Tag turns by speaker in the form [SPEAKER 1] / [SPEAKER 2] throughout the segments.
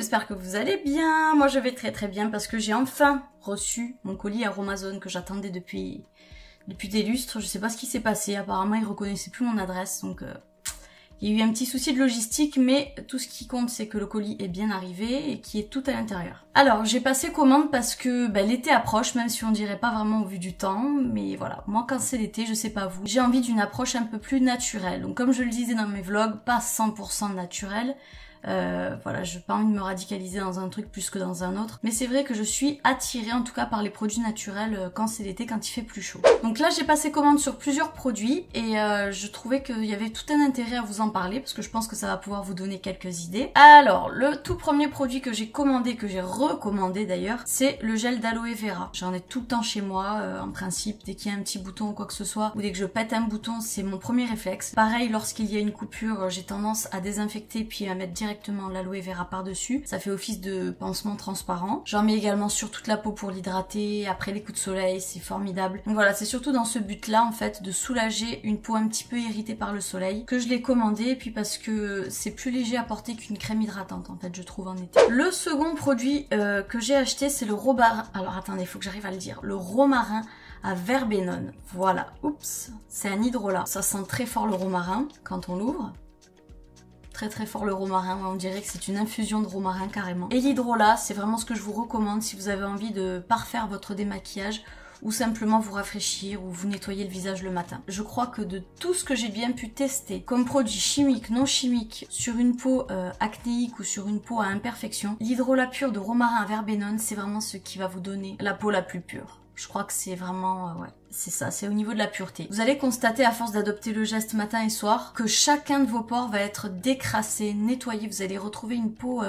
[SPEAKER 1] j'espère que vous allez bien. Moi je vais très très bien parce que j'ai enfin reçu mon colis Aromazone que j'attendais depuis des lustres. Je sais pas ce qui s'est passé, apparemment il reconnaissait plus mon adresse, donc il y a eu un petit souci de logistique, mais tout ce qui compte c'est que le colis est bien arrivé et qu'il est tout à l'intérieur. Alors j'ai passé commande parce que l'été approche, même si on dirait pas vraiment au vu du temps, mais voilà, moi quand c'est l'été, je sais pas vous, j'ai envie d'une approche un peu plus naturelle. Donc comme je le disais dans mes vlogs, pas 100% naturel. Voilà, je n'ai pas envie de me radicaliser dans un truc plus que dans un autre, mais c'est vrai que je suis attirée en tout cas par les produits naturels quand c'est l'été, quand il fait plus chaud. Donc là j'ai passé commande sur plusieurs produits et je trouvais qu'il y avait tout un intérêt à vous en parler parce que je pense que ça va pouvoir vous donner quelques idées. Alors le tout premier produit que j'ai commandé, que j'ai recommandé d'ailleurs, c'est le gel d'aloe vera. J'en ai tout le temps chez moi, en principe, dès qu'il y a un petit bouton ou quoi que ce soit, ou dès que je pète un bouton, c'est mon premier réflexe. Pareil, lorsqu'il y a une coupure, j'ai tendance à désinfecter puis à mettre directement l'aloe vera par-dessus. Ça fait office de pansement transparent. J'en mets également sur toute la peau pour l'hydrater. Après les coups de soleil, c'est formidable. Donc voilà, c'est surtout dans ce but-là, en fait, de soulager une peau un petit peu irritée par le soleil que je l'ai commandé. Et puis parce que c'est plus léger à porter qu'une crème hydratante, en fait, je trouve, en été. Le second produit que j'ai acheté, c'est le romarin. Alors attendez, il faut que j'arrive à le dire. Le romarin à verbenone. Voilà. Oups. C'est un hydrolat. Ça sent très fort le romarin quand on l'ouvre. Très très fort le romarin, on dirait que c'est une infusion de romarin carrément. Et l'hydrolat, c'est vraiment ce que je vous recommande si vous avez envie de parfaire votre démaquillage ou simplement vous rafraîchir ou vous nettoyer le visage le matin. Je crois que de tout ce que j'ai bien pu tester comme produit chimique, non chimique, sur une peau acnéique ou sur une peau à imperfection, l'hydrolat pur de romarin à verbenone, c'est vraiment ce qui va vous donner la peau la plus pure. Je crois que c'est vraiment, ouais, c'est ça, c'est au niveau de la pureté. Vous allez constater à force d'adopter le geste matin et soir que chacun de vos pores va être décrassé, nettoyé. Vous allez retrouver une peau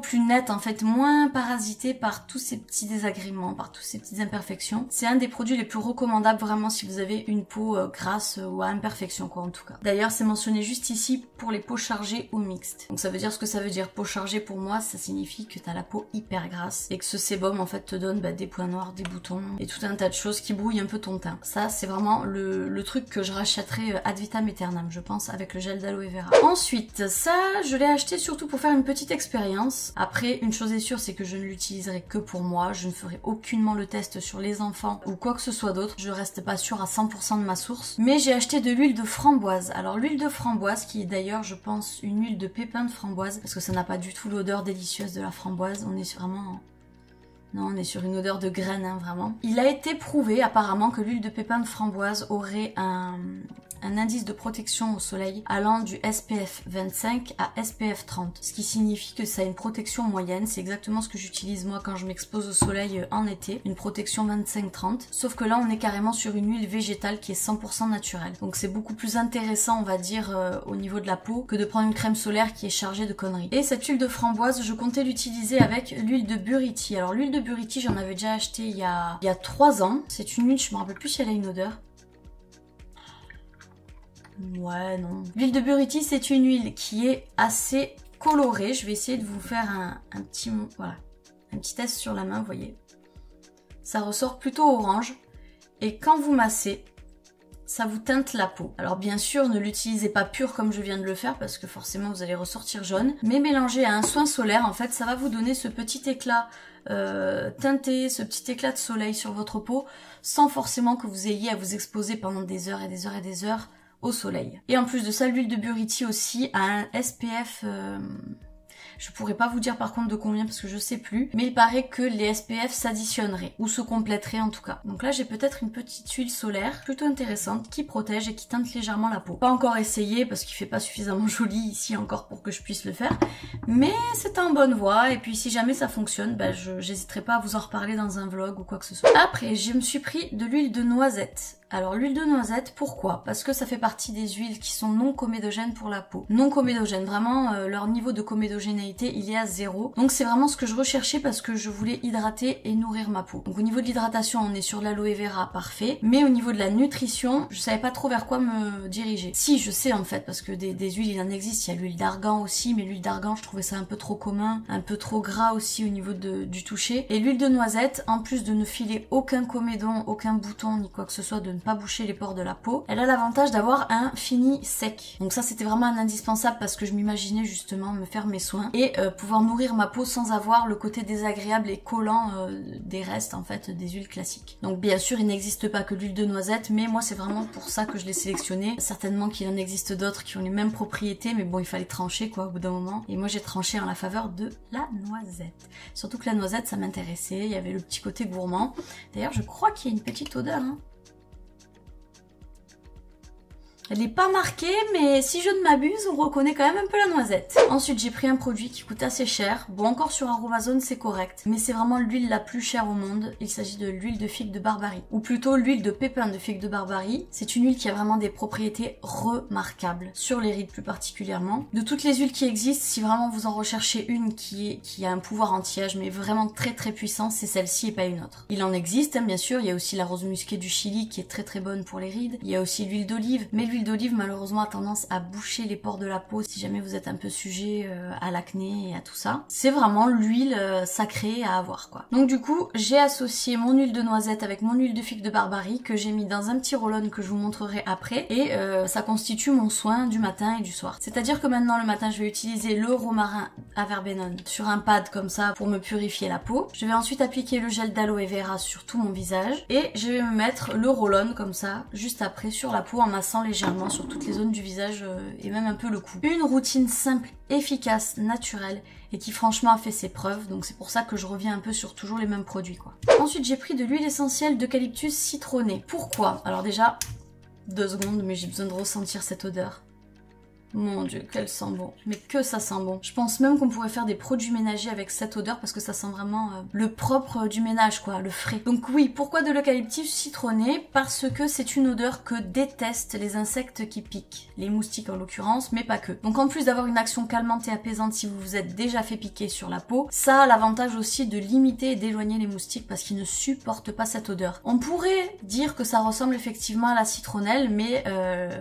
[SPEAKER 1] plus nette, en fait, moins parasitée par tous ces petits désagréments, par toutes ces petites imperfections. C'est un des produits les plus recommandables vraiment si vous avez une peau grasse ou à imperfection, quoi, en tout cas. D'ailleurs, c'est mentionné juste ici pour les peaux chargées ou mixtes. Donc ça veut dire ce que ça veut dire. Peau chargée, pour moi, ça signifie que t'as la peau hyper grasse et que ce sébum, en fait, te donne des points noirs, des boutons et tout un tas de choses qui brouillent un peu ton teint. Ça, c'est vraiment le truc que je rachèterai ad vitam aeternam, je pense, avec le gel d'aloe vera. Ensuite, ça, je l'ai acheté surtout pour faire une petite expérience. Après, une chose est sûre, c'est que je ne l'utiliserai que pour moi. Je ne ferai aucunement le test sur les enfants ou quoi que ce soit d'autre. Je reste pas sûre à 100% de ma source. Mais j'ai acheté de l'huile de framboise. Alors, l'huile de framboise, qui est d'ailleurs, je pense, une huile de pépins de framboise, parce que ça n'a pas du tout l'odeur délicieuse de la framboise. On est vraiment... Non, on est sur une odeur de graines, hein, vraiment. Il a été prouvé apparemment que l'huile de pépins de framboise aurait un indice de protection au soleil allant du SPF 25 à SPF 30. Ce qui signifie que ça a une protection moyenne. C'est exactement ce que j'utilise moi quand je m'expose au soleil en été. Une protection 25-30. Sauf que là, on est carrément sur une huile végétale qui est 100% naturelle. Donc c'est beaucoup plus intéressant, on va dire, au niveau de la peau que de prendre une crème solaire qui est chargée de conneries. Et cette huile de framboise, je comptais l'utiliser avec l'huile de Buriti. Alors l'huile de Buriti, j'en avais déjà acheté il y a 3 ans. C'est une huile, je me rappelle plus si elle a une odeur. Ouais, non. L'huile de Buriti, c'est une huile qui est assez colorée. Je vais essayer de vous faire un petit test sur la main, vous voyez. Ça ressort plutôt orange. Et quand vous massez, ça vous teinte la peau. Alors bien sûr, ne l'utilisez pas pur comme je viens de le faire parce que forcément vous allez ressortir jaune. Mais mélangé à un soin solaire, en fait, ça va vous donner ce petit éclat teinté, ce petit éclat de soleil sur votre peau sans forcément que vous ayez à vous exposer pendant des heures et des heures et des heures au soleil. Et en plus de ça, l'huile de Buriti aussi a un SPF... Je pourrais pas vous dire par contre de combien parce que je sais plus, mais il paraît que les SPF s'additionneraient ou se compléteraient en tout cas. Donc là j'ai peut-être une petite huile solaire plutôt intéressante qui protège et qui teinte légèrement la peau. Pas encore essayé parce qu'il fait pas suffisamment joli ici encore pour que je puisse le faire, mais c'est en bonne voie et puis si jamais ça fonctionne, j'hésiterai pas à vous en reparler dans un vlog ou quoi que ce soit. Après je me suis pris de l'huile de noisette. Alors l'huile de noisette, pourquoi? Parce que ça fait partie des huiles qui sont non comédogènes pour la peau. Non comédogènes, vraiment leur niveau de comédogénéité il est à 0. Donc c'est vraiment ce que je recherchais parce que je voulais hydrater et nourrir ma peau. Donc au niveau de l'hydratation on est sur l'aloe vera, parfait. Mais au niveau de la nutrition, je savais pas trop vers quoi me diriger. Si je sais en fait parce que des huiles il en existe, il y a l'huile d'argan aussi, mais l'huile d'argan je trouvais ça un peu trop commun, un peu trop gras aussi au niveau du toucher. Et l'huile de noisette, en plus de ne filer aucun comédon, aucun bouton ni quoi que ce soit, de ne pas boucher les pores de la peau. Elle a l'avantage d'avoir un fini sec. Donc ça c'était vraiment un indispensable parce que je m'imaginais justement me faire mes soins et pouvoir nourrir ma peau sans avoir le côté désagréable et collant des restes en fait des huiles classiques. Donc bien sûr il n'existe pas que l'huile de noisette, mais moi c'est vraiment pour ça que je l'ai sélectionné. Certainement qu'il en existe d'autres qui ont les mêmes propriétés, mais bon il fallait trancher quoi au bout d'un moment. Et moi j'ai tranché en la faveur de la noisette. Surtout que la noisette ça m'intéressait, il y avait le petit côté gourmand. D'ailleurs je crois qu'il y a une petite odeur hein. Elle n'est pas marquée, mais si je ne m'abuse, on reconnaît quand même un peu la noisette. Ensuite, j'ai pris un produit qui coûte assez cher. Bon, encore sur Aromazone, c'est correct. Mais c'est vraiment l'huile la plus chère au monde. Il s'agit de l'huile de figue de Barbarie. Ou plutôt l'huile de pépin de figue de Barbarie. C'est une huile qui a vraiment des propriétés remarquables. Sur les rides plus particulièrement. De toutes les huiles qui existent, si vraiment vous en recherchez une qui a un pouvoir anti-âge, mais vraiment très très puissant, c'est celle-ci et pas une autre. Il en existe, hein, bien sûr. Il y a aussi la rose musquée du Chili qui est très très bonne pour les rides. Il y a aussi l'huile d'olive. Mais l'huile d'olive malheureusement a tendance à boucher les pores de la peau si jamais vous êtes un peu sujet à l'acné et à tout ça. C'est vraiment l'huile sacrée à avoir quoi. Donc du coup j'ai associé mon huile de noisette avec mon huile de figue de Barbarie que j'ai mis dans un petit roll-on que je vous montrerai après et ça constitue mon soin du matin et du soir. C'est-à-dire que maintenant le matin je vais utiliser le romarin à verbenone sur un pad comme ça pour me purifier la peau. Je vais ensuite appliquer le gel d'aloe vera sur tout mon visage et je vais me mettre le roll-on comme ça juste après sur la peau en massant légèrement sur toutes les zones du visage et même un peu le cou. Une routine simple, efficace, naturelle et qui franchement a fait ses preuves, donc c'est pour ça que je reviens un peu sur toujours les mêmes produits quoi. Ensuite j'ai pris de l'huile essentielle d'eucalyptus citronné. Pourquoi? Alors déjà, 2 secondes, mais j'ai besoin de ressentir cette odeur. Mon dieu, qu'elle sent bon. Mais que ça sent bon. Je pense même qu'on pourrait faire des produits ménagers avec cette odeur parce que ça sent vraiment le propre du ménage quoi, le frais. Donc oui, pourquoi de l'eucalyptus citronné? Parce que c'est une odeur que détestent les insectes qui piquent. Les moustiques en l'occurrence, mais pas que. Donc en plus d'avoir une action calmante et apaisante si vous vous êtes déjà fait piquer sur la peau, ça a l'avantage aussi de limiter et d'éloigner les moustiques parce qu'ils ne supportent pas cette odeur. On pourrait dire que ça ressemble effectivement à la citronnelle, mais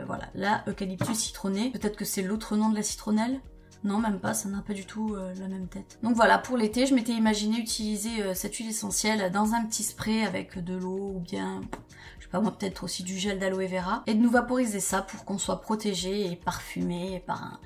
[SPEAKER 1] voilà, la eucalyptus citronné, peut-être que c'est l'autre nom de la citronnelle. Non, même pas, ça n'a pas du tout la même tête. Donc voilà, pour l'été, je m'étais imaginé utiliser cette huile essentielle dans un petit spray avec de l'eau ou bien, je sais pas moi, peut-être aussi du gel d'aloe vera et de nous vaporiser ça pour qu'on soit protégé et parfumé par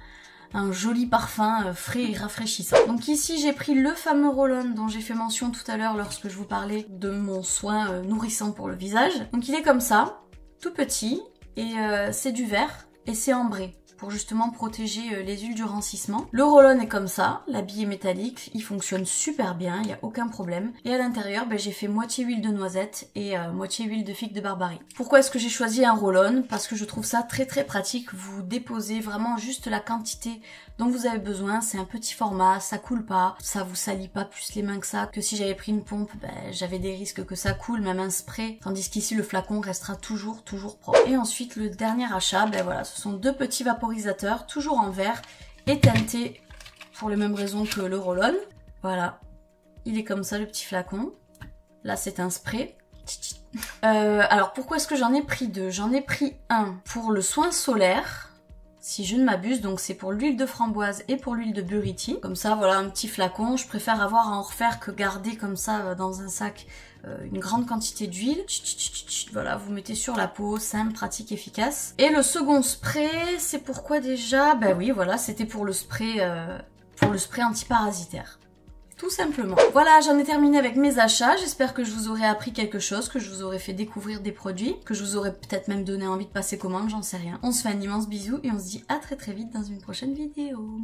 [SPEAKER 1] un joli parfum frais et rafraîchissant. Donc ici j'ai pris le fameux roll-on dont j'ai fait mention tout à l'heure lorsque je vous parlais de mon soin nourrissant pour le visage. Donc il est comme ça, tout petit et c'est du verre et c'est ambré pour justement protéger les huiles du rancissement. Le roll-on est comme ça, l'habit est métallique, il fonctionne super bien, il n'y a aucun problème. Et à l'intérieur, j'ai fait moitié huile de noisette et moitié huile de figue de Barbarie. Pourquoi est-ce que j'ai choisi un roll-on? Parce que je trouve ça très très pratique, vous déposez vraiment juste la quantité dont vous avez besoin, c'est un petit format, ça coule pas, ça vous salit pas plus les mains que ça, que si j'avais pris une pompe, j'avais des risques que ça coule, même un spray, tandis qu'ici le flacon restera toujours propre. Et ensuite le dernier achat, voilà, ce sont 2 petits vaporisateurs, toujours en verre, et teintés pour les mêmes raisons que le roll-on. Voilà, il est comme ça le petit flacon, là c'est un spray. Alors pourquoi est-ce que j'en ai pris 2? J'en ai pris un pour le soin solaire, si je ne m'abuse, donc c'est pour l'huile de framboise et pour l'huile de buriti. Comme ça, voilà, un petit flacon. Je préfère avoir à en refaire que garder comme ça dans un sac une grande quantité d'huile. Voilà, vous mettez sur la peau, simple, pratique, efficace. Et le second spray, c'est pourquoi déjà? Oui, voilà, c'était pour le spray antiparasitaire. Tout simplement. Voilà, j'en ai terminé avec mes achats. J'espère que je vous aurai appris quelque chose, que je vous aurai fait découvrir des produits, que je vous aurai peut-être même donné envie de passer commande, j'en sais rien. On se fait un immense bisou et on se dit à très très vite dans une prochaine vidéo.